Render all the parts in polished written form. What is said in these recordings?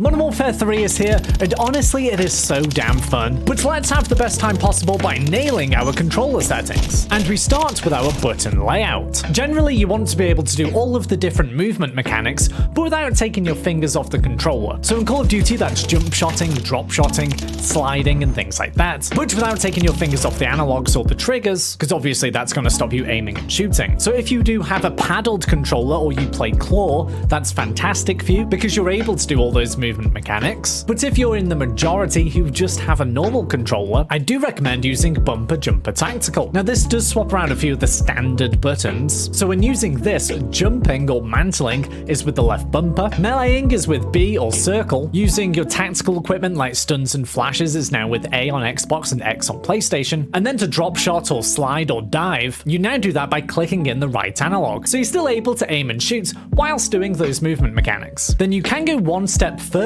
Modern Warfare 3 is here, and honestly it is so damn fun. But let's have the best time possible by nailing our controller settings. And we start with our button layout. Generally you want to be able to do all of the different movement mechanics, but without taking your fingers off the controller. So in Call of Duty that's jump shotting, drop shotting, sliding and things like that, but without taking your fingers off the analogs or the triggers, because obviously that's going to stop you aiming and shooting. So if you do have a paddled controller or you play claw, that's fantastic for you because you're able to do all those movement mechanics. But if you're in the majority who just have a normal controller, I do recommend using bumper jumper tactical. Now this does swap around a few of the standard buttons. So when using this, jumping or mantling is with the left bumper, meleeing is with B or circle, using your tactical equipment like stuns and flashes is now with A on Xbox and X on PlayStation, and then to drop shot or slide or dive, you now do that by clicking in the right analog. So you're still able to aim and shoot whilst doing those movement mechanics. Then you can go one step further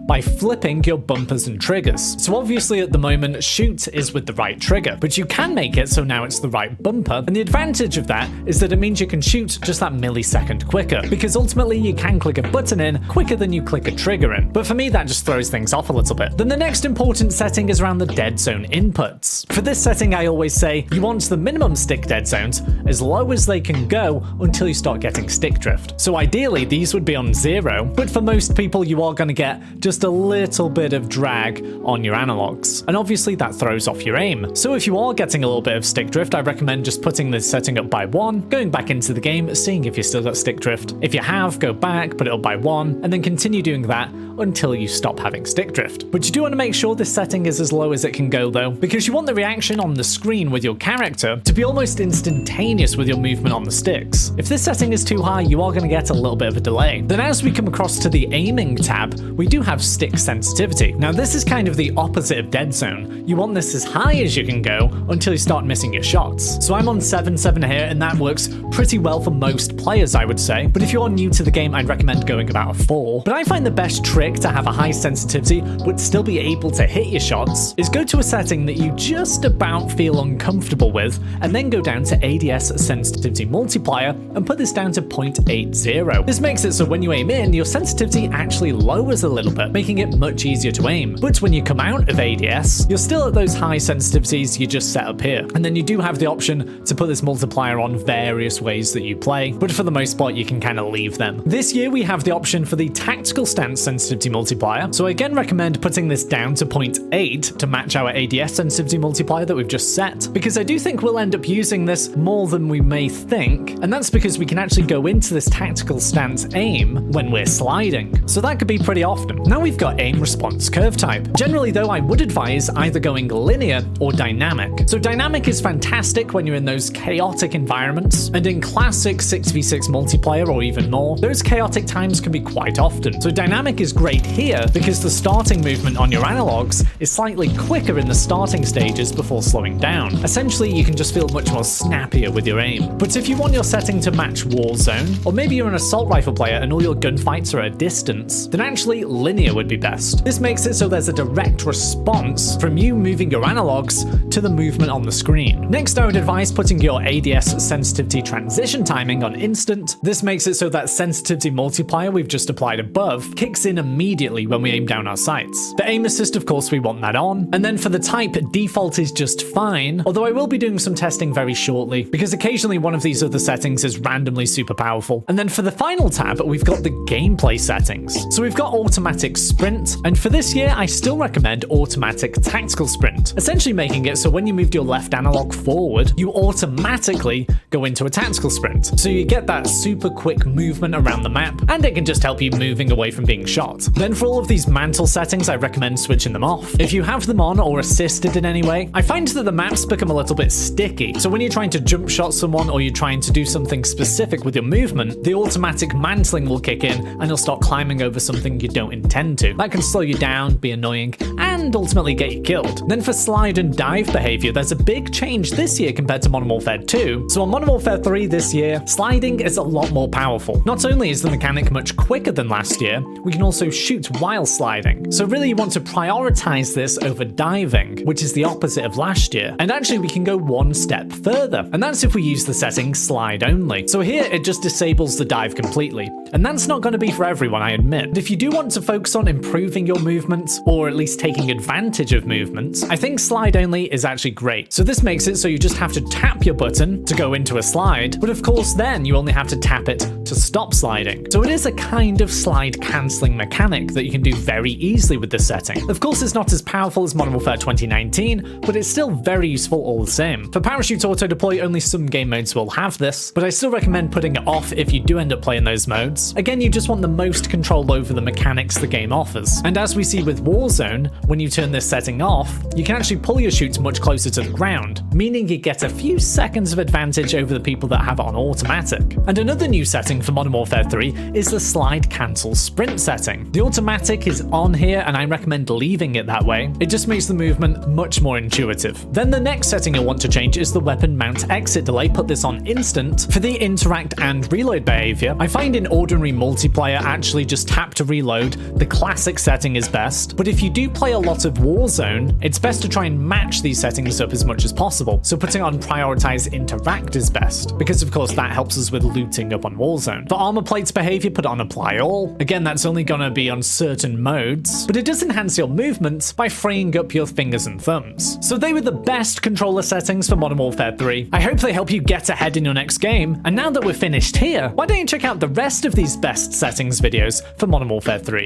by flipping your bumpers and triggers. So obviously at the moment shoot is with the right trigger, but you can make it so now it's the right bumper, and the advantage of that is that it means you can shoot just that millisecond quicker, because ultimately you can click a button in quicker than you click a trigger in. But for me that just throws things off a little bit. Then the next important setting is around the dead zone inputs. For this setting I always say you want the minimum stick dead zones as low as they can go until you start getting stick drift. So ideally these would be on 0, but for most people you are going to get just a little bit of drag on your analogs, and obviously that throws off your aim. So if you are getting a little bit of stick drift, I recommend just putting this setting up by 1, going back into the game, seeing if you still got stick drift. If you have, go back, put it up by 1, and then continue doing that until you stop having stick drift. But you do want to make sure this setting is as low as it can go though, because you want the reaction on the screen with your character to be almost instantaneous with your movement on the sticks. If this setting is too high, you are going to get a little bit of a delay. Then as we come across to the aiming tab, we do have stick sensitivity. Now this is kind of the opposite of dead zone. You want this as high as you can go until you start missing your shots. So I'm on 7 here, and that works pretty well for most players I would say, but if you're new to the game I'd recommend going about a 4. But I find the best trick to have a high sensitivity but still be able to hit your shots is go to a setting that you just about feel uncomfortable with, and then go down to ADS sensitivity multiplier and put this down to 0.80. This makes it so when you aim in, your sensitivity actually lowers a little bit, making it much easier to aim. But when you come out of ADS, you're still at those high sensitivities you just set up here. And then you do have the option to put this multiplier on various ways that you play, but for the most part you can kind of leave them. This year we have the option for the tactical stance sensitivity multiplier, so I again recommend putting this down to 0.8 to match our ADS sensitivity multiplier that we've just set, because I do think we'll end up using this more than we may think, and that's because we can actually go into this tactical stance aim when we're sliding, so that could be pretty often. Now we've got aim response curve type. Generally though I would advise either going linear or dynamic. So dynamic is fantastic when you're in those chaotic environments, and in classic 6v6 multiplayer or even more, those chaotic times can be quite often. So dynamic is great here because the starting movement on your analogs is slightly quicker in the starting stages before slowing down. Essentially you can just feel much more snappier with your aim. But if you want your setting to match Warzone, or maybe you're an assault rifle player and all your gunfights are at a distance, then actually linear would be best. This makes it so there's a direct response from you moving your analogs to the movement on the screen. Next I would advise putting your ADS sensitivity transition timing on instant. This makes it so that sensitivity multiplier we've just applied above kicks in immediately when we aim down our sights. The aim assist of course we want that on, and then for the type default is just fine, although I will be doing some testing very shortly because occasionally one of these other settings is randomly super powerful. And then for the final tab we've got the gameplay settings. So we've got automatic sprint, and for this year I still recommend automatic tactical sprint, essentially making it so when you moved your left analog forward you automatically go into a tactical sprint, so you get that super quick movement around the map, and it can just help you moving away from being shot. Then for all of these mantle settings I recommend switching them off. If you have them on or assisted in any way, I find that the maps become a little bit sticky, so when you're trying to jump shot someone or you're trying to do something specific with your movement, the automatic mantling will kick in and you'll start climbing over something you don't intend to. That can slow you down, be annoying, and and ultimately get you killed. Then for slide and dive behavior, there's a big change this year compared to Modern Warfare 2. So on Modern Warfare 3 this year, sliding is a lot more powerful. Not only is the mechanic much quicker than last year, we can also shoot while sliding. So really you want to prioritize this over diving, which is the opposite of last year. And actually we can go one step further, and that's if we use the setting slide only. So here it just disables the dive completely. And that's not going to be for everyone, I admit. But if you do want to focus on improving your movement, or at least taking advantage of movement, I think slide only is actually great. So this makes it so you just have to tap your button to go into a slide, but of course then you only have to tap it to stop sliding. So it is a kind of slide cancelling mechanic that you can do very easily with this setting. Of course it's not as powerful as Modern Warfare 2019, but it's still very useful all the same. For parachute auto deploy, only some game modes will have this, but I still recommend putting it off if you do end up playing those modes. Again, you just want the most control over the mechanics the game offers. And as we see with Warzone, when you turn this setting off, you can actually pull your shoots much closer to the ground, meaning you get a few seconds of advantage over the people that have it on automatic. And another new setting for Modern Warfare 3 is the slide cancel sprint setting. The automatic is on here and I recommend leaving it that way. It just makes the movement much more intuitive. Then the next setting you'll want to change is the weapon mount exit delay. Put this on instant. For the interact and reload behavior, I find in ordinary multiplayer actually just tap to reload. The classic setting is best, but if you do play a lot of Warzone, it's best to try and match these settings up as much as possible. So putting on prioritize interact is best, because of course that helps us with looting up on Warzone. For armor plates behavior, put on apply all. Again, that's only gonna be on certain modes, but it does enhance your movement by freeing up your fingers and thumbs. So they were the best controller settings for Modern Warfare 3. I hope they help you get ahead in your next game, and now that we're finished here, why don't you check out the rest of these best settings videos for Modern Warfare 3.